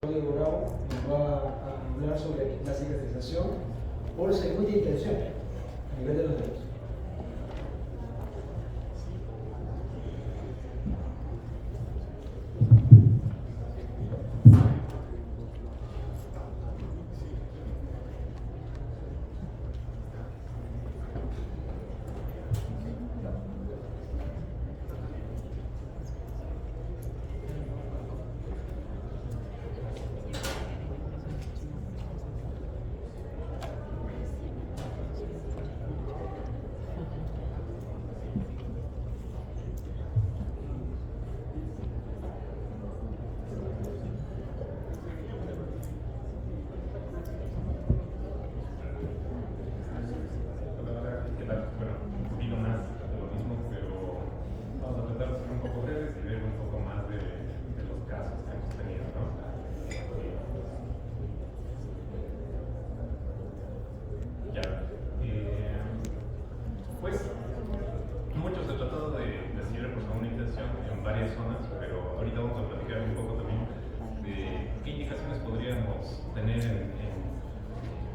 Rodrigo Bravo nos va a hablar sobre la cicatrización por circuito de intención a nivel de los dedos.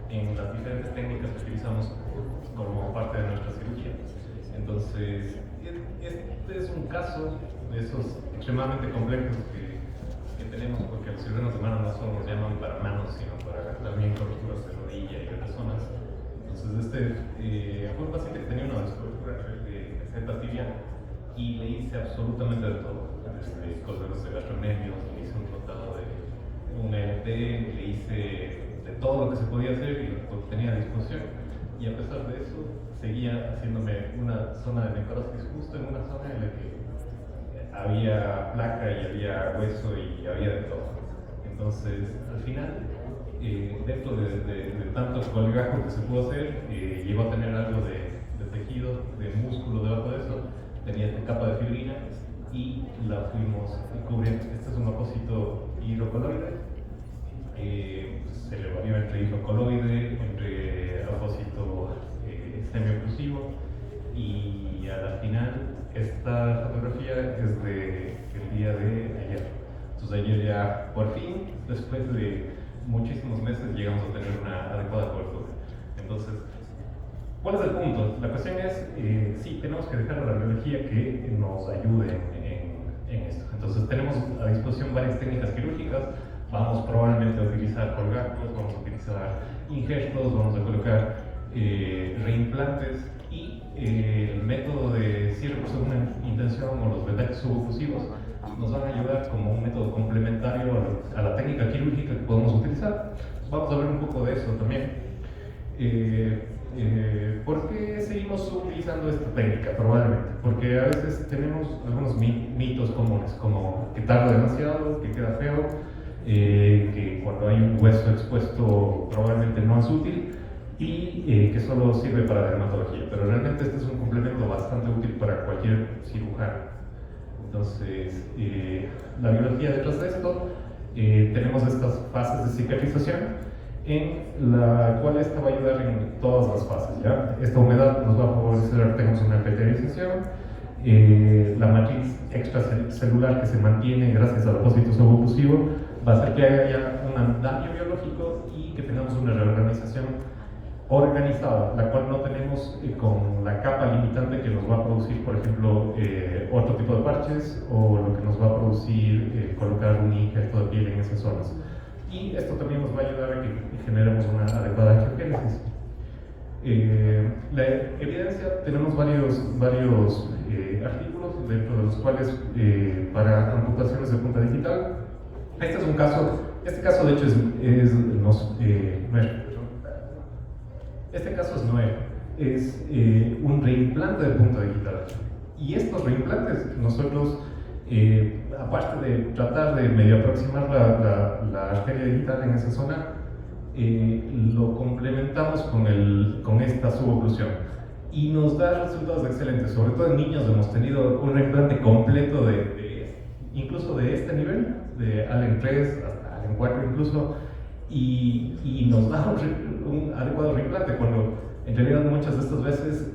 En las diferentes técnicas que utilizamos como parte de nuestra cirugía. Entonces, este es un caso de esos extremadamente complejos que tenemos, porque los cirujanos de mano no solo nos llaman para manos, sino para también correcturas de rodilla y otras zonas. Entonces, fue un paciente que tenía una descobertura de meseta tibia y le hice absolutamente de todo. Cosas de gastrocnemios, le hice un tratado de un ELT, le hice de todo lo que se podía hacer y lo que tenía a disposición, y a pesar de eso seguía haciéndome una zona de necrosis justo en una zona en la que había placa y había hueso y había de todo. Entonces, al final, dentro de tanto colgajo que se pudo hacer, llegó a tener algo de tejido, de músculo debajo de eso, tenía esta capa de fibrina y la fuimos cubriendo. Este es un apósito hidrocoloide. Se le varió entre hidrocoloide, entre apósito semioclusivo, y a la final esta fotografía es del día de ayer. Entonces ayer ya por fin, después de muchísimos meses, llegamos a tener una adecuada cobertura. Entonces, ¿cuál es el punto? La cuestión es, sí, tenemos que dejar a la biología que nos ayude en esto. Entonces tenemos a disposición varias técnicas quirúrgicas. Vamos probablemente a utilizar colgajos, vamos a utilizar injertos, vamos a colocar reimplantes, y el método de cierre por segunda intención o los vendajes suboclusivos nos van a ayudar como un método complementario a la técnica quirúrgica que podemos utilizar. Vamos a ver un poco de eso también. ¿Por qué seguimos utilizando esta técnica? Probablemente porque a veces tenemos algunos mitos comunes, como que tarda demasiado, que queda feo, que cuando hay un hueso expuesto probablemente no es útil, y que solo sirve para dermatología, pero realmente este es un complemento bastante útil para cualquier cirujano. Entonces, la biología detrás de esto, tenemos estas fases de cicatrización, en la cual esta va a ayudar en todas las fases, ¿ya? Esta humedad nos va a favorecer, tenemos una arterialización, la matriz extracelular que se mantiene gracias al apósito suboclusivo va a hacer que haya un daño biológico y que tengamos una reorganización organizada, la cual no tenemos con la capa limitante que nos va a producir, por ejemplo, otro tipo de parches, o lo que nos va a producir colocar un injerto de piel en esas zonas. Y esto también nos va a ayudar a que generemos una adecuada angiogénesis. La evidencia, tenemos varios artículos, dentro de los cuales para amputaciones de punta digital. Este es un caso, este caso de hecho este caso es nuevo, es un reimplante de punta digital. Y estos reimplantes, nosotros, aparte de tratar de medio aproximar la arteria digital en esa zona, lo complementamos con esta suboclusión. Y nos da resultados excelentes, sobre todo en niños hemos tenido un reimplante completo incluso de este nivel, de Allen 3 hasta Allen 4 incluso, y nos da un adecuado reimplante, cuando en realidad muchas de estas veces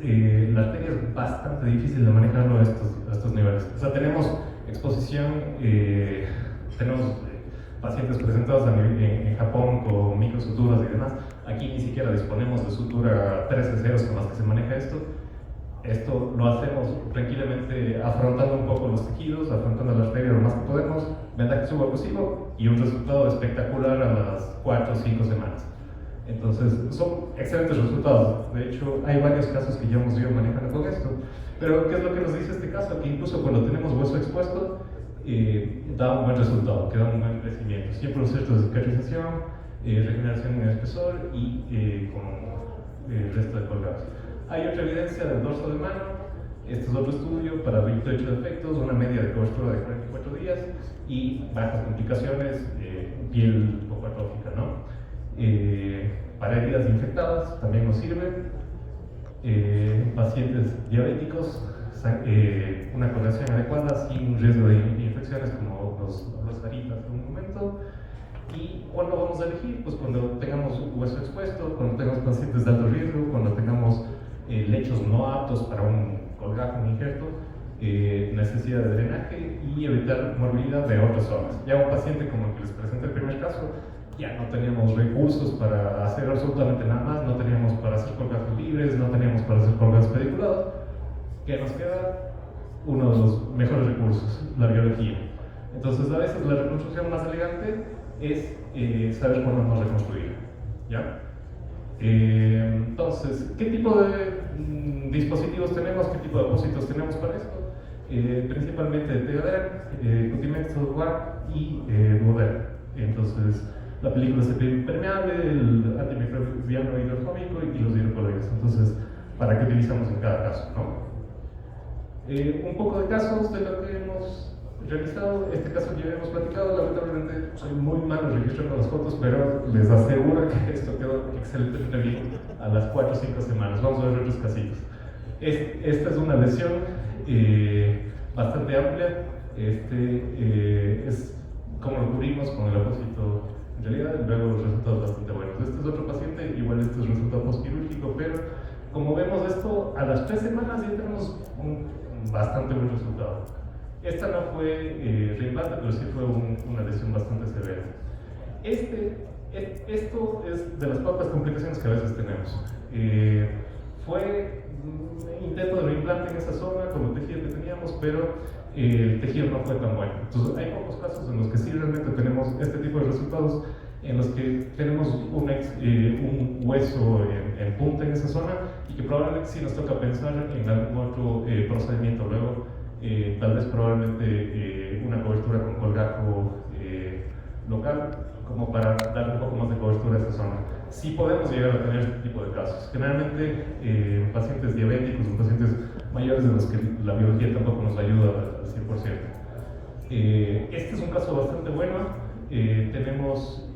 la arteria es bastante difícil de manejarlo a estos niveles. O sea, tenemos exposición, tenemos pacientes presentados en Japón con microsuturas y demás. Aquí ni siquiera disponemos de sutura 13 ceros con las que se maneja esto. Esto lo hacemos tranquilamente afrontando un poco los tejidos, afrontando la arteria lo más que podemos, vendaje subacusivo y un resultado espectacular a las 4 o 5 semanas. Entonces, son excelentes resultados. De hecho, hay varios casos que ya hemos ido manejando con esto. Pero, ¿qué es lo que nos dice este caso? Que incluso cuando tenemos hueso expuesto, da un buen resultado, que da un buen crecimiento. Siempre un proceso de cicatrización, regeneración en el espesor y con el resto de colgados. Hay otra evidencia del dorso de mano. Este es otro estudio para 28 defectos, una media de cobertura de 44 días y bajas complicaciones, piel poco atópica, ¿no? Para heridas infectadas también nos sirve. Pacientes diabéticos, una corrección adecuada sin riesgo de infecciones como los haritas en un momento. ¿Y cuándo vamos a elegir? Pues cuando tengamos hueso expuesto, cuando tengamos pacientes de alto riesgo, cuando tengamos lechos no aptos para un colgajo, un injerto, necesidad de drenaje y evitar morbilidad de otras zonas. Ya un paciente como el que les presenté el primer caso, ya no teníamos recursos para hacer absolutamente nada más, no teníamos para hacer colgajos libres, no teníamos para hacer colgajos pediculados. ¿Qué nos queda? Uno de los mejores recursos, la biología. Entonces, a veces la reconstrucción más elegante es saber cuándo nos reconstruir, ¿ya? Entonces, ¿qué tipo de dispositivos tenemos? ¿Qué tipo de apósitos tenemos para esto? Principalmente Tegader, Cutimex, Software y Duoder. Entonces, la película es permeable, el antimicrobiano hidrofóbico y los hidrocolores. Entonces, ¿para qué utilizamos en cada caso, no? Un poco de casos de lo que hemos realizado. Este caso que ya hemos platicado, lamentablemente soy muy malo registrando las fotos, pero les aseguro que esto quedó excelentemente bien a las 4 o 5 semanas. Vamos a ver otros casitos. Esta es una lesión bastante amplia. Es como lo cubrimos con el apósito en realidad, luego los resultados bastante buenos. Este es otro paciente, igual este es resultado postquirúrgico, pero como vemos esto, a las 3 semanas ya tenemos un bastante buen resultado. Esta no fue reimplante, pero sí fue una lesión bastante severa. Esto es de las pocas complicaciones que a veces tenemos. Fue un intento de reimplante en esa zona con el tejido que teníamos, pero el tejido no fue tan bueno. Entonces, hay pocos casos en los que sí realmente tenemos este tipo de resultados, en los que tenemos un hueso en punta en esa zona y que probablemente sí nos toca pensar en algún otro procedimiento luego, tal vez probablemente una cobertura con colgajo local, como para dar un poco más de cobertura a esa zona. Sí podemos llegar a tener este tipo de casos. Generalmente en pacientes diabéticos, en pacientes mayores de los que la biología tampoco nos ayuda al 100%. Este es un caso bastante bueno. Tenemos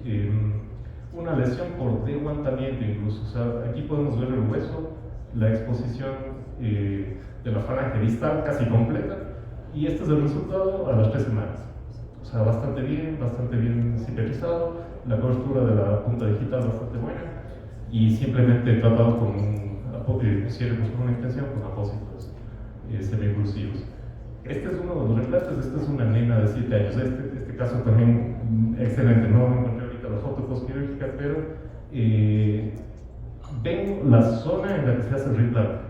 una lesión por deguantamiento incluso. O sea, aquí podemos ver el hueso, la exposición de la falange distal casi completa, y este es el resultado a las 3 semanas. O sea, bastante bien cicatrizado, la cobertura de la punta digital bastante buena, y simplemente tratado con una intención con apósitos semi-intrusivos. Este es uno de los reemplazos. Esta es una nena de 7 años. Este caso también excelente. No encontré ahorita la foto postquirúrgica, pero ven la zona en la que se hace el reimplante.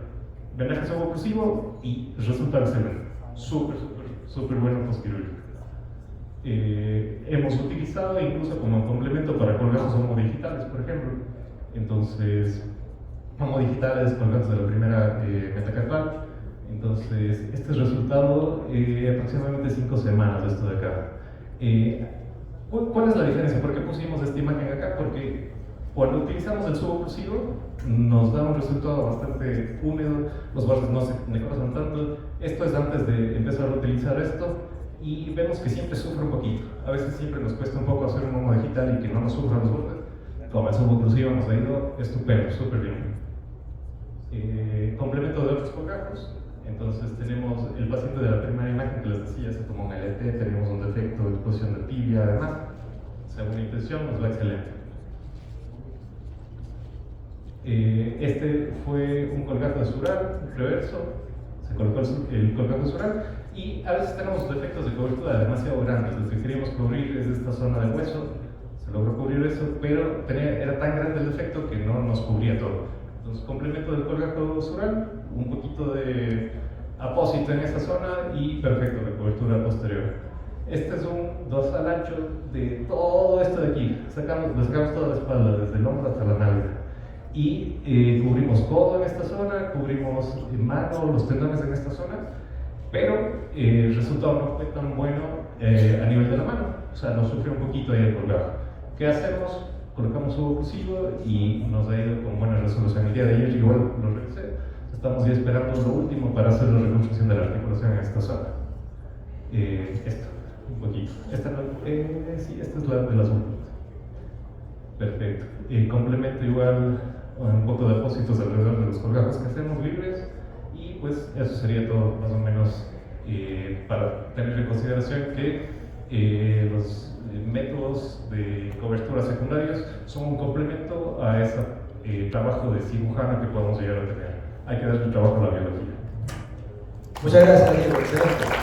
Vendaje subaoclusivo y resulta excelente. Súper bueno postquirúrgico. Hemos utilizado incluso como complemento para colgajos homodigitales, por ejemplo. Entonces, homodigitales, colgajos de la primera metacarpal. Entonces, este es el resultado aproximadamente 5 semanas de esto de acá. ¿Cuál es la diferencia? ¿Por qué pusimos esta imagen acá? Porque cuando utilizamos el suboclusivo nos da un resultado bastante húmedo, los bordes no se necrosan tanto. Esto es antes de empezar a utilizar esto, y vemos que siempre sufre un poquito. A veces siempre nos cuesta un poco hacer un homo digital y que no nos sufran los bordes. Como el suboclusivo nos ha ido estupendo, súper bien. Complemento de otros colgajos. Entonces tenemos el paciente de la primera imagen que les decía, se tomó un LT, tenemos un defecto de exposición de tibia, además, según la intención, nos va excelente. Este fue un colgajo de sural reverso, se colocó el colgajo de sural Y a veces tenemos defectos de cobertura demasiado grandes. Lo que queríamos cubrir es esta zona de hueso, se logró cubrir eso, pero era tan grande el defecto que no nos cubría todo. Entonces, complemento del colgajo sural, un poquito de apósito en esa zona y perfecto, la cobertura posterior. Este es un dorsal ancho de todo esto de aquí. Le sacamos toda la espalda, desde el hombro hasta la nalga. Y cubrimos codo en esta zona, cubrimos mano, los tendones en esta zona, pero el resultado no fue tan bueno a nivel de la mano. O sea, nos sufrió un poquito ahí el colgajo. ¿Qué hacemos? Colocamos su oclusivo y nos ha ido con buena resolución. El día de ayer igual lo revisé. Estamos ya esperando lo último para hacer la reconstrucción de la articulación en esta zona. Esto, un poquito. Sí, esta es la de las últimas. Perfecto. Complemento igual un poco de apósitos alrededor de los colgajos que hacemos libres. Y pues eso sería todo más o menos para tener en consideración que los métodos de cobertura secundarios son un complemento a ese trabajo de cirujano que podemos llegar a tener. Hay que darle trabajo a la biología. Muchas gracias, Diego. Excelente.